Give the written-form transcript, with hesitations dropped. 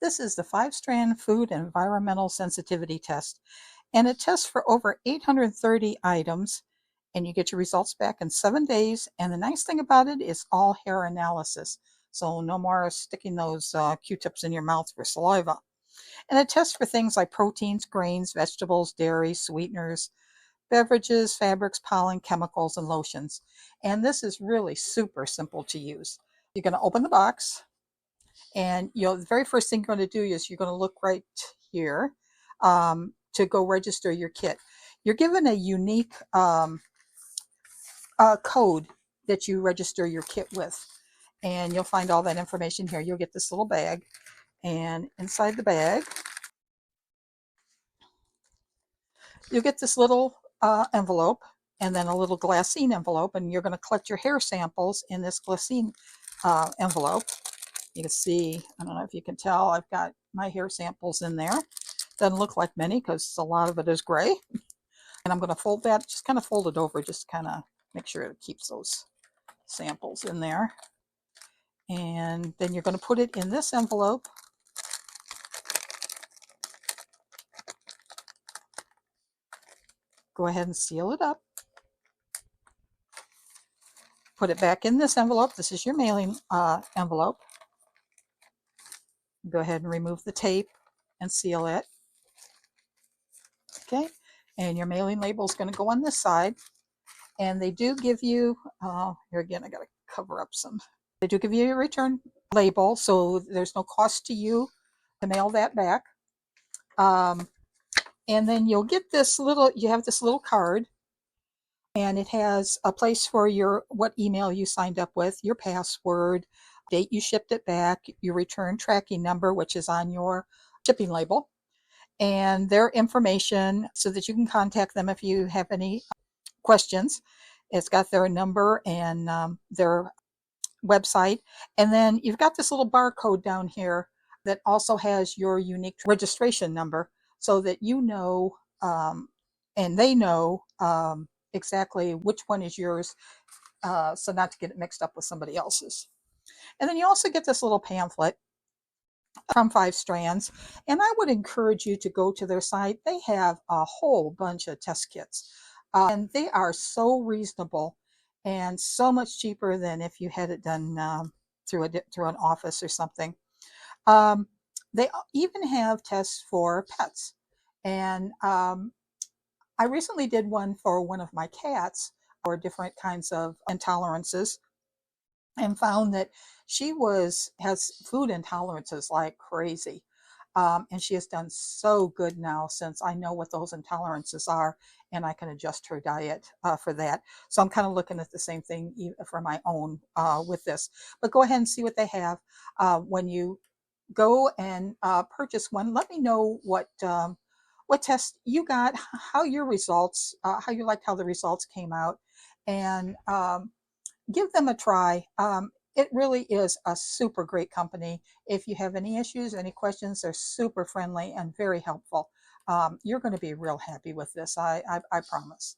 This is the 5-strand food and environmental sensitivity test, and it tests for over 830 items, and you get your results back in 7 days. And the nice thing about it is all hair analysis, so no more sticking those Q-tips in your mouth for saliva. And it tests for things like proteins, grains, vegetables, dairy, sweeteners, beverages, fabrics, pollen, chemicals, and lotions. And this is really super simple to use. You're going to open the box, and the very first thing you're going to do is you're going to look right here to go register your kit. You're given a unique code that you register your kit with, and you'll find all that information here. You'll get this little bag, and inside the bag you'll get this little envelope, and then a little glassine envelope, and you're going to collect your hair samples in this glassine envelope. You can see, I don't know if you can tell, I've got my hair samples in there. Doesn't look like many because a lot of it is gray. And I'm going to fold that, just kind of fold it over, just kind of make sure it keeps those samples in there. And then you're going to put it in this envelope. Go ahead and seal it up. Put it back in this envelope. This is your mailing envelope. Go ahead and remove the tape and seal it. Okay, and your mailing label is going to go on this side. And they do give you, here again, I got to cover up some. They do give you a return label, so there's no cost to you to mail that back. And then you'll get this little, you have this little card, and it has a place for what email you signed up with, your password, date you shipped it back, your return tracking number, which is on your shipping label, and their information so that you can contact them if you have any questions. It's got their number and their website. And then you've got this little barcode down here that also has your unique registration number, so that you know and they know exactly which one is yours, so not to get it mixed up with somebody else's. And then you also get this little pamphlet from 5 Strands, and I would encourage you to go to their site. They have a whole bunch of test kits, and they are so reasonable and so much cheaper than if you had it done through an office or something. They even have tests for pets, and I recently did one for one of my cats for different kinds of intolerances, and found that she has food intolerances like crazy. And she has done so good now, since I know what those intolerances are, and I can adjust her diet for that. So I'm kind of looking at the same thing for my own with this. But go ahead and see what they have. When you go and purchase one, let me know what test you got, how your results, how you liked how the results came out, and give them a try. It really is a super great company. If you have any issues, any questions, they're super friendly and very helpful. You're going to be real happy with this, I promise.